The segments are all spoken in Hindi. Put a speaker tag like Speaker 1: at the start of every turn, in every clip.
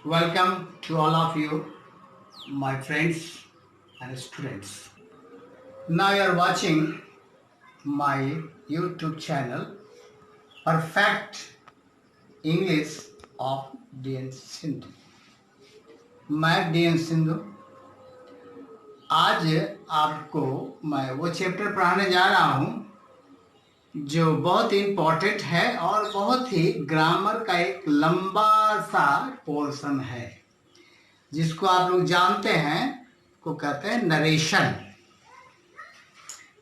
Speaker 1: Welcome to all of you, my friends and students. Now you are watching my YouTube channel, Perfect English of DN Sindhu. मैं DN सिंधु. आज आपको मैं वो चैप्टर पढ़ाने जा रहा हूँ जो बहुत इम्पोर्टेंट है और बहुत ही ग्रामर का एक लंबा सा पोर्शन है जिसको आप लोग जानते हैं, को कहते हैं नरेशन.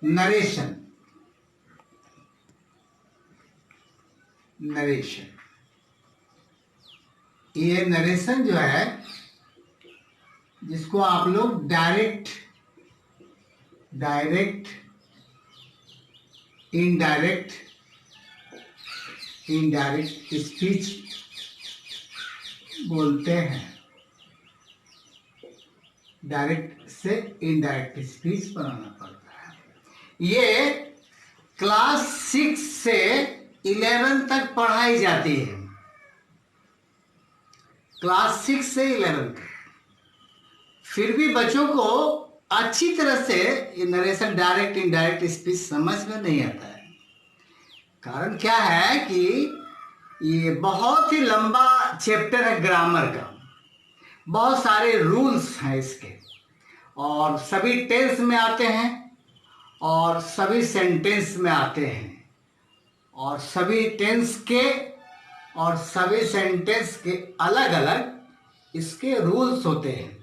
Speaker 1: नरेशन नरेशन ये नरेशन जो है जिसको आप लोग डायरेक्ट इनडायरेक्ट स्पीच बोलते हैं. डायरेक्ट से इनडायरेक्ट स्पीच बनाना पड़ता है. ये क्लास 6 से 11 तक पढ़ाई जाती है. क्लास 6 से 11 तक. फिर भी बच्चों को अच्छी तरह से ये नरेशन डायरेक्ट इनडायरेक्ट स्पीच समझ में नहीं आता है. कारण क्या है कि ये बहुत ही लंबा चैप्टर है ग्रामर का. बहुत सारे रूल्स हैं इसके और सभी टेंस में आते हैं और सभी सेंटेंस में आते हैं और सभी टेंस के और सभी सेंटेंस के अलग अलग इसके रूल्स होते हैं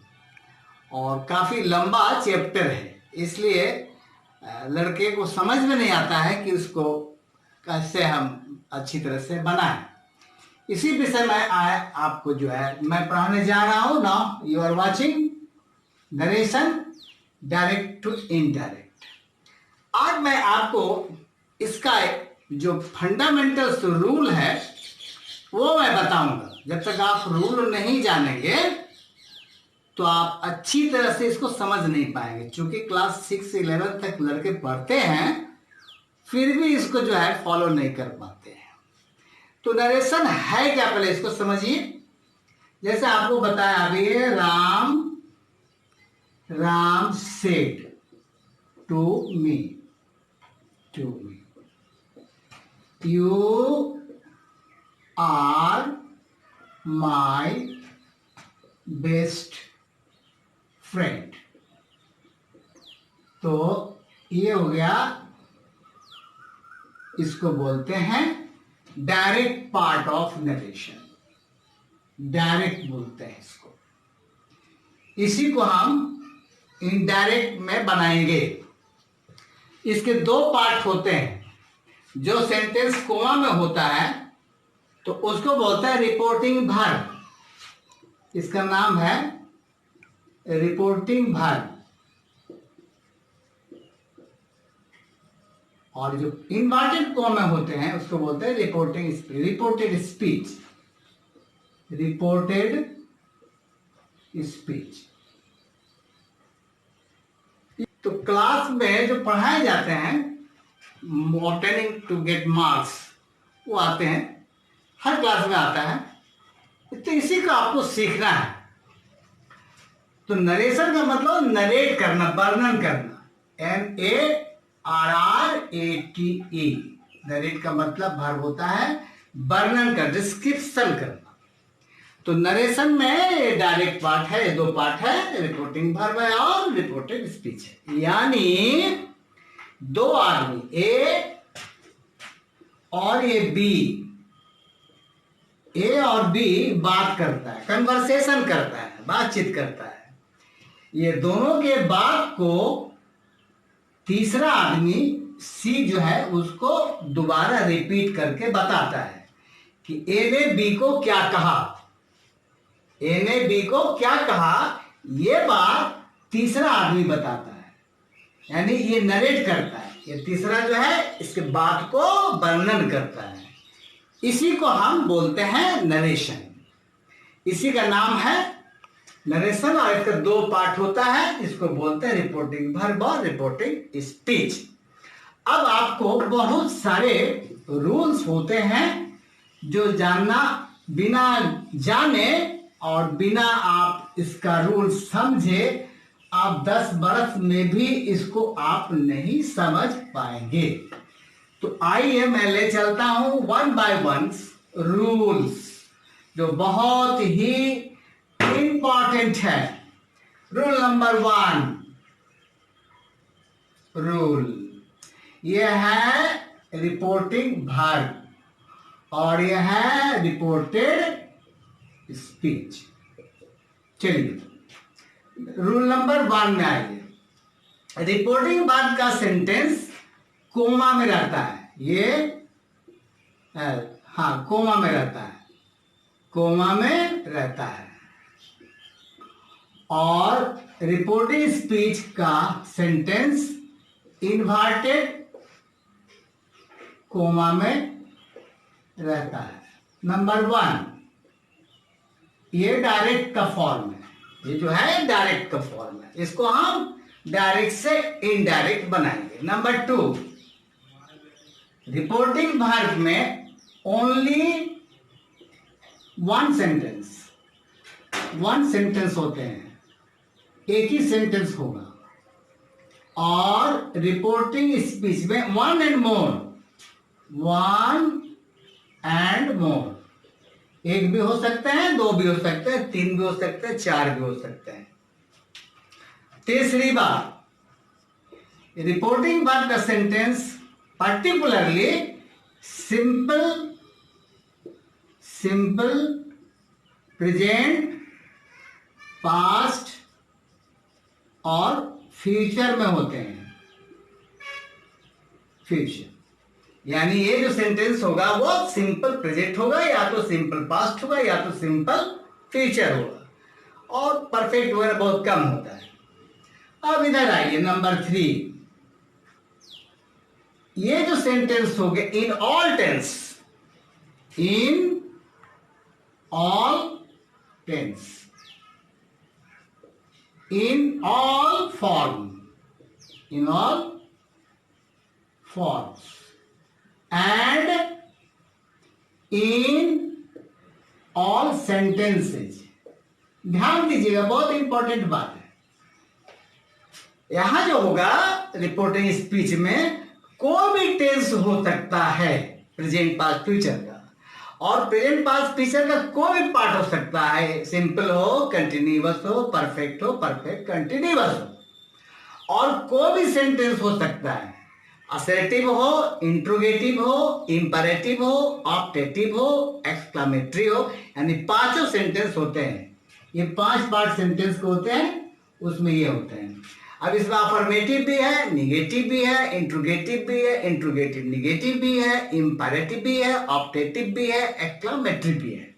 Speaker 1: और काफ़ी लंबा चैप्टर है. इसलिए लड़के को समझ में नहीं आता है कि उसको कैसे हम अच्छी तरह से बनाएं. इसी विषय में आपको जो है मैं पढ़ाने जा रहा हूँ. Now you are watching narration direct to indirect. आज मैं आपको इसका जो फंडामेंटल रूल है वो मैं बताऊंगा. जब तक आप रूल नहीं जानेंगे तो आप अच्छी तरह से इसको समझ नहीं पाएंगे. क्योंकि क्लास 6 से 11 तक लड़के पढ़ते हैं फिर भी इसको जो है फॉलो नहीं कर पाते हैं. तो नरेशन है क्या, पहले इसको समझिए. जैसे आपको बताया अभी, Ram said to me you are my best friend. तो ये हो गया, इसको बोलते हैं direct part of narration. Direct बोलते हैं इसको. इसी को हम इनडायरेक्ट में बनाएंगे. इसके दो पार्ट होते हैं. जो सेंटेंस कोमा में होता है तो उसको बोलता है रिपोर्टिंग वर्ब. इसका नाम है रिपोर्टिंग वर्ब. और जो इन्वर्टेड कॉमा में होते हैं उसको बोलते हैं रिपोर्टेड स्पीच. तो क्लास में जो पढ़ाए जाते हैं ऑब्टेनिंग टू गेट मार्क्स वो आते हैं, हर क्लास में आता है. तो इसी को आपको सीखना है. तो नरेशन का मतलब नरेट करना, वर्णन करना. NARRATE. नरेट का मतलब वर्ब होता है वर्णन कर, डिस्क्रिप्शन करना. तो नरेशन में डायरेक्ट पार्ट है, दो पार्ट है, रिपोर्टिंग वर्ब है और रिपोर्टेड स्पीच है. यानी दो आदमी ए और ये बी, ए और बी बात करता है, कन्वर्सेशन करता है, बातचीत करता है. ये दोनों के बात को तीसरा आदमी सी जो है उसको दोबारा रिपीट करके बताता है कि ए ने बी को क्या कहा. ए ने बी को क्या कहा ये बात तीसरा आदमी बताता है. यानी ये नरेट करता है. ये तीसरा जो है इसके बात को वर्णन करता है. इसी को हम बोलते हैं नरेशन. इसी का नाम है नरेशन और इसका दो पार्ट होता है. इसको बोलते हैं रिपोर्टिंग वर्ब और रिपोर्टिंग स्पीच. अब आपको बहुत सारे रूल्स होते हैं जो जानना बिना जाने और बिना आप इसका रूल समझे आप 10 बरस में भी इसको आप नहीं समझ पाएंगे। तो आइए मैं ले चलता हूं 1 by 1 रूल्स जो बहुत ही इंपॉर्टेंट है। रूल नंबर 1, रूल यह है रिपोर्टिंग वर्ब और यह है रिपोर्टेड स्पीच। चलिए रूल नंबर 1 में आइए। रिपोर्टिंग वर्ब का सेंटेंस कोमा में रहता है। ये हाँ कोमा में रहता है, कोमा में रहता है। और रिपोर्टिंग स्पीच का सेंटेंस इन्वर्टेड कोमा में रहता है। नंबर 1 ये डायरेक्ट का फॉर्म है। ये जो है डायरेक्ट का फॉर्म है, इसको हम डायरेक्ट से इनडायरेक्ट बनाएंगे। नंबर 2 रिपोर्टिंग वर्ब में ओनली वन सेंटेंस होते हैं, एक ही सेंटेंस होगा। और रिपोर्टिंग स्पीच में 1 and more, एक भी हो सकते हैं, 2 भी हो सकते हैं, 3 भी हो सकते हैं, 4 भी हो सकते हैं। तीसरी बात, रिपोर्टिंग वर्ब का sentence particularly simple present, past और फ्यूचर में होते हैं। फ्यूचर यानी ये जो सेंटेंस होगा वो सिंपल प्रेजेंट होगा, या तो सिंपल पास्ट होगा, या तो सिंपल फ्यूचर होगा, और परफेक्ट वगैरह बहुत कम होता है। अब इधर आइए नंबर 3, ये जो सेंटेंस हो गए in all forms and in all sentences। ध्यान दीजिएगा, बहुत इंपॉर्टेंट बात है। यहां जो होगा रिपोर्टिंग स्पीच में कोई भी टेंस हो सकता है, प्रेजेंट पास्ट फ्यूचर का, और प्रेजेंट पास्ट फ्यूचर का कोई भी पार्ट हो सकता है, सिंपल हो, कंटिन्यूअस हो, परफेक्ट हो, परफेक्ट कंटिन्यूअस हो। और कोई भी सेंटेंस हो सकता है, असर्टिव हो, इंट्रोगेटिव हो, इंपरेटिव हो, ऑप्टेटिव हो, एक्सक्लामेटरी हो, यानी 5 सेंटेंस होते हैं। ये 5 पार्ट सेंटेंस को होते हैं, उसमें ये होते हैं। अब इसमें अफर्मेटिव भी है, निगेटिव भी है, इंट्रोगेटिव भी है, इंट्रोगेटिव निगेटिव भी है, इंपरेटिव भी है, ऑप्टेटिव भी है, एक्सक्लामेटरी भी है,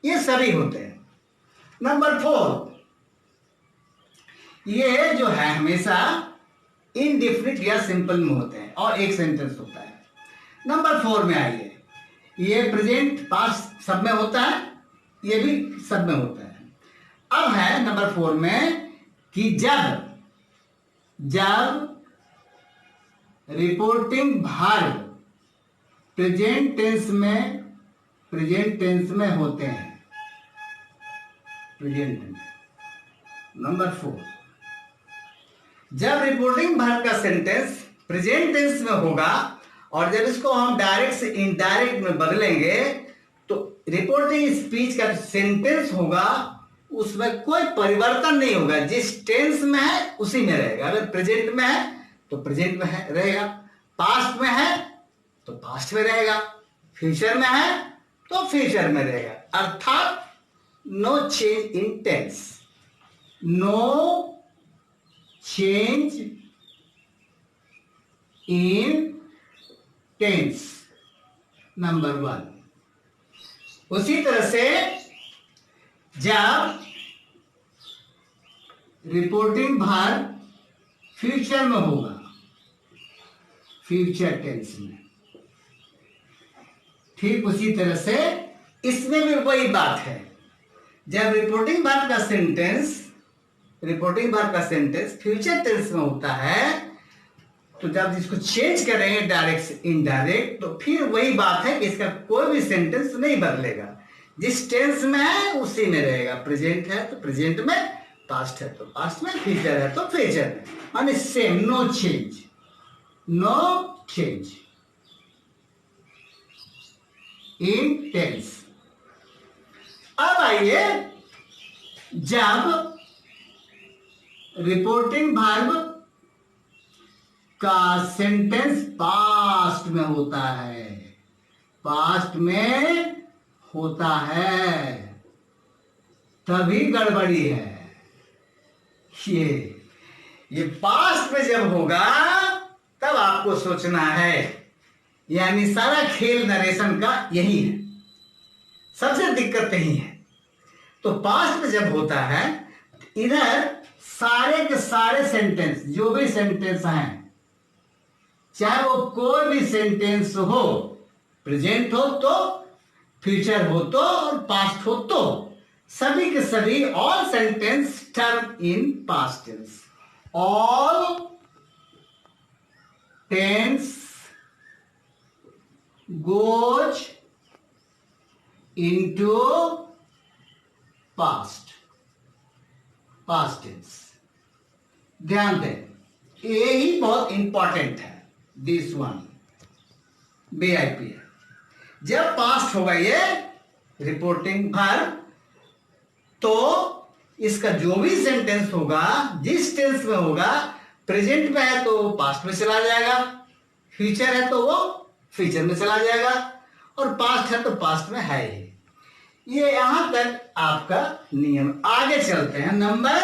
Speaker 1: ये सभी होते हैं। नंबर 4 ये जो है हमेशा इनडेफिनिट या सिंपल में होते हैं और एक सेंटेंस होता है। नंबर 4 में आइए, ये प्रेजेंट पास्ट सब में होता है, ये भी सब में होता है। अब है नंबर 4 में कि जब रिपोर्टिंग वर्ब प्रेजेंट टेंस में होते हैं, प्रेजेंट टेंस। नंबर 4 जब रिपोर्टिंग वर्ब का सेंटेंस प्रेजेंट टेंस में होगा और जब इसको हम डायरेक्ट से इनडायरेक्ट में बदलेंगे तो रिपोर्टिंग स्पीच का सेंटेंस होगा उसमें कोई परिवर्तन नहीं होगा, जिस टेंस में है उसी में रहेगा। अगर प्रेजेंट में है तो प्रेजेंट में रहेगा, पास्ट में है तो पास्ट में रहेगा, फ्यूचर में है तो फ्यूचर में रहेगा। अर्थात no change in tense, no change in tense. Number 1 उसी तरह से जब रिपोर्टिंग वर्ब फ्यूचर में होगा, फ्यूचर टेंस में, ठीक उसी तरह से इसमें भी वही बात है। जब रिपोर्टिंग वर्ब का सेंटेंस फ्यूचर टेंस में होता है तो जब इसको चेंज करेंगे डायरेक्ट से इनडायरेक्ट तो फिर वही बात है कि इसका कोई भी सेंटेंस नहीं बदलेगा, जिस टेंस में है उसी में रहेगा। प्रेजेंट है तो प्रेजेंट में, पास्ट है तो पास्ट में, फ्यूचर है तो फ्यूचर में, माने same, no change, no change in tense. अब आइए, जब रिपोर्टिंग वर्ब का सेंटेंस पास्ट में होता है, पास्ट में होता है, तभी गड़बड़ी है। ये पास्ट में जब होगा तब आपको सोचना है, यानी सारा खेल नरेशन का यही है, सबसे दिक्कत यही है। तो पास्ट में जब होता है, इधर सारे के सारे सेंटेंस, जो भी सेंटेंस हैं, चाहे वो कोई भी सेंटेंस हो, प्रेजेंट हो तो, फ्यूचर हो तो, और पास्ट हो तो, सभी के सभी, all sentence term in past tense, all tense goes into past, past tense. ध्यान दें, ये ही बहुत इंपॉर्टेंट है, दिस वन BIP है। जब पास्ट होगा ये रिपोर्टिंग वर्ब, तो इसका जो भी सेंटेंस होगा, जिस टेंस में होगा, प्रेजेंट में है तो पास्ट में चला जाएगा, फ्यूचर है तो वो फ्यूचर में चला जाएगा, और पास्ट है तो पास्ट में है ही। ये यहां तक आपका नियम। आगे चलते हैं नंबर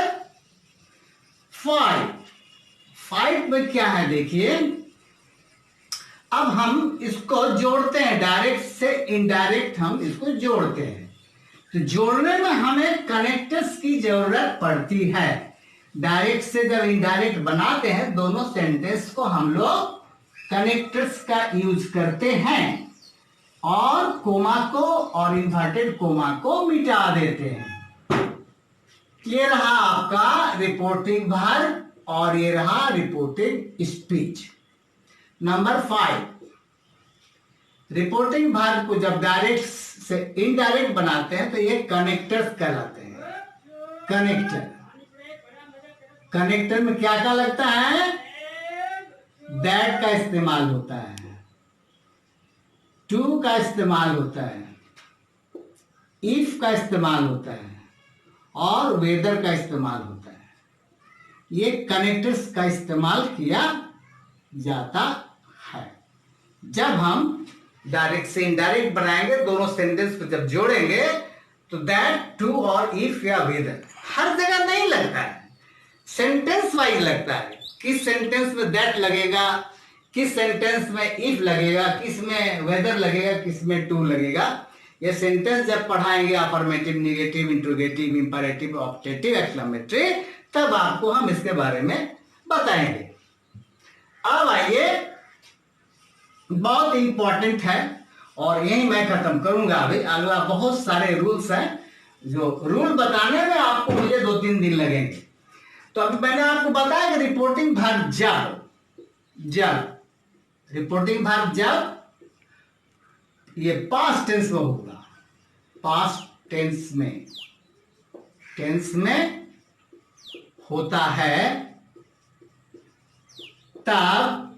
Speaker 1: 5 में क्या है देखिए। अब हम इसको जोड़ते हैं, डायरेक्ट से इनडायरेक्ट हम इसको जोड़ते हैं। तो जोड़ने में हमें कनेक्टर्स की जरूरत पड़ती है। डायरेक्ट से जब इनडायरेक्ट बनाते हैं, दोनों सेंटेंस को हम लोग कनेक्टर्स का यूज करते हैं, और कोमा को और इन्वर्टेड कोमा को मिटा देते हैं। ये रहा आपका रिपोर्टिंग वर्ब, और ये रहा reporting speech. Number 5, reporting verb को जब डायरेक्ट से इनडायरेक्ट बनाते हैं तो ये कनेक्टर्स कहलाते हैं। कनेक्टर, कनेक्टर में क्या क्या लगता है? दैट का इस्तेमाल होता है, टू का इस्तेमाल होता है, इफ का इस्तेमाल होता है, और वेदर का इस्तेमाल होता है। ये कनेक्टर्स का इस्तेमाल किया जाता है। जब हम डायरेक्ट से इनडायरेक्ट बनाएंगे, दोनों सेंटेंस को जब जोड़ेंगे, तो दैट, टू और इफ या वेदर हर जगह नहीं लगता है, सेंटेंस वाइज लगता है। किस सेंटेंस में दैट लगेगा, किस सेंटेंस में इफ लगेगा, किस में वेदर लगेगा, किस में टू लगेगा। ये सेंटेंस जब पढ़ाएंगे affirmative, negative, interrogative, imperative, objective, exclamatory, तब आपको हम इसके बारे में बताएंगे। अब आइए, बहुत इंपॉर्टेंट है, और यही मैं खत्म करूंगा। अभी अगला बहुत सारे रूल्स हैं, जो रूल बताने में आपको मुझे 2-3 दिन लगेंगे। तो अभी मैंने आपको बताया कि रिपोर्टिंग वर्ब जब रिपोर्टिंग वर्ब जब ये पास्ट टेंस में होगा, पास्ट टेंस में होता है, तब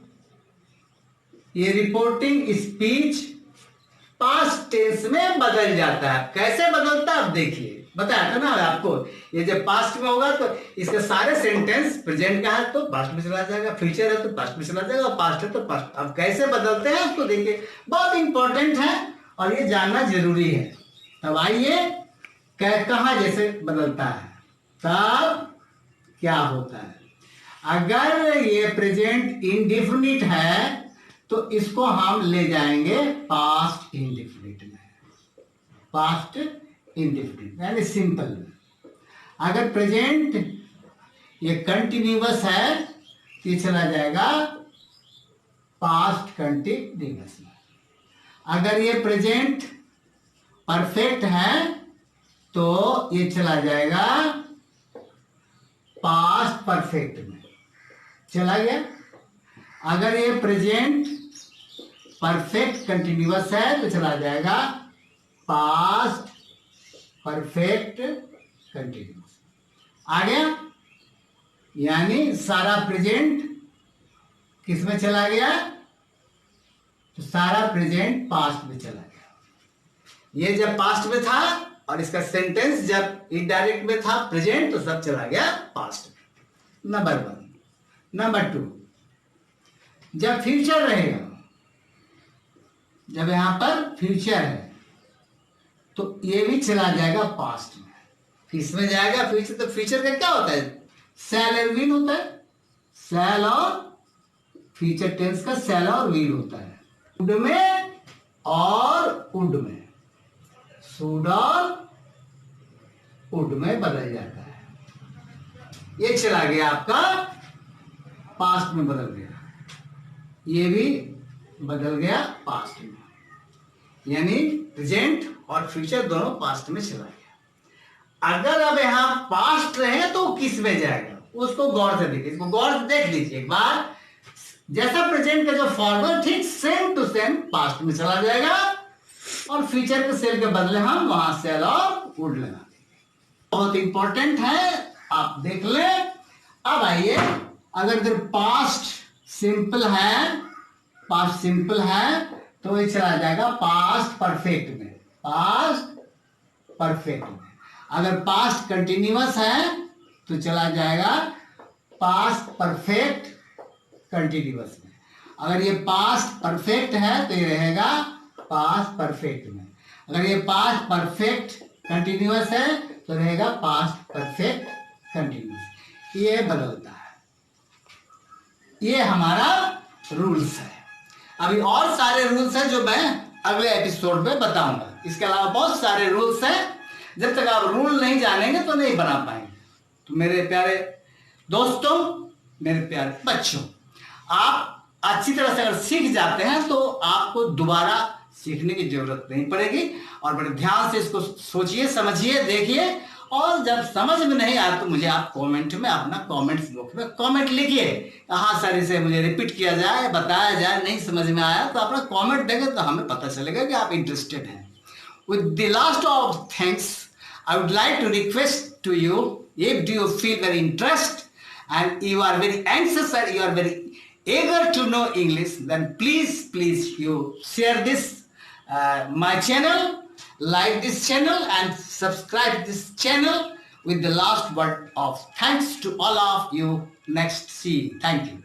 Speaker 1: ये रिपोर्टिंग स्पीच पास्ट टेंस में बदल जाता है। कैसे बदलता है आप देखिए, बताया था ना आपको। ये जब पास्ट में होगा तो इसके सारे सेंटेंस, प्रेजेंट का है तो पास्ट में चला जाएगा, फ्यूचर है तो पास्ट में चला जाएगा, और पास्ट है तो पास्ट। अब कैसे बदलते हैं उसको देखिए, बहुत इंपॉर्टेंट है और ये जानना जरूरी है। तब आइए, कहाँ जैसे बदलता है, तब क्या होता है। अगर ये प्रेजेंट इंडेफिनिट है तो इसको हम ले जाएंगे पास्ट इंडेफिनिट में, पास्ट इंडेफिनिट यानी सिंपल में। अगर प्रेजेंट ये कंटिन्यूअस है तो ये चला जाएगा पास्ट कंटिन्यूअस में। अगर ये प्रेजेंट परफेक्ट है तो ये चला जाएगा पास्ट परफेक्ट में, चला गया। अगर ये प्रेजेंट परफेक्ट कंटिन्यूअस है तो चला जाएगा पास्ट परफेक्ट कंटिन्यूअस। आ गया, यानी सारा प्रेजेंट किस में चला गया, तो सारा प्रेजेंट पास्ट में चला गया। ये जब पास्ट में था और इसका सेंटेंस जब इनडायरेक्ट में था प्रेजेंट, तो सब चला गया पास्ट में। नंबर 1। नंबर 2, जब फ्यूचर रहेगा, जब यहां पर फ्यूचर है तो ये भी चला जाएगा पास्ट में। किसमें जाएगा फ्यूचर, तो फ्यूचर का क्या होता है, शैल और विल होता है। शैल और फ्यूचर टेंस का शैल और विल होता है। शुड में और वुड में, शुड और वुड में बदल जाता है। ये चला गया आपका पास्ट में, बदल गया, ये भी बदल गया पास्ट में, यानी प्रेजेंट और फ्यूचर दोनों पास्ट में चला गया। अगर अब यहां पास्ट रहे तो किस में जाएगा, उसको गौर से देखिए, इसको गौर से देख लीजिए एक बार। जैसा प्रेजेंट का जो फॉर्मूला ठीक सेम टू सेम पास्ट में चला जाएगा, और फ्यूचर के सेल के बदले हम वहां सेल और वुड लगा देंगे। बहुत इंपॉर्टेंट है, आप देख ले। अब आइए, अगर इधर पास्ट सिंपल है, पास्ट सिंपल है तो ये चला जाएगा पास्ट परफेक्ट में, पास्ट परफेक्ट में। अगर पास्ट कंटिन्यूअस है तो चला जाएगा पास्ट परफेक्ट कंटिन्यूअस में। अगर ये पास्ट परफेक्ट है तो ये रहेगा पास्ट परफेक्ट में। अगर ये पास्ट परफेक्ट कंटिन्यूअस है तो रहेगा पास्ट परफेक्ट कंटिन्यूअस। ये बदलता है, ये हमारा रूल्स है। अभी और सारे रूल्स हैं जो मैं अगले एपिसोड में बताऊंगा। इसके अलावा बहुत सारे रूल्स हैं, जब तक आप रूल नहीं जानेंगे तो नहीं बना पाएंगे। तो मेरे प्यारे दोस्तों, मेरे प्यारे बच्चों, आप अच्छी तरह से अगर सीख जाते हैं तो आपको दोबारा सीखने की जरूरत नहीं पड़ेगी। और बड़े ध्यान से इसको सोचिए, समझिए, देखिए, और जब समझ में नहीं आया तो मुझे आप कमेंट में, अपना कमेंट्स बॉक्स में कमेंट लिखिए। हाँ सर, इसे मुझे रिपीट किया जाए, बताया जाए, नहीं समझ में आया तो अपना कमेंट देंगे तो हमें पता चलेगा कि आप इंटरेस्टेड हैं। With the last of things, I would like to request to you, if do you feel very interest and you are very anxious and you are very eager to know English, then please you share this my channel, like this channel and subscribe this channel with the last word of thanks to all of you. Next, see. Thank you.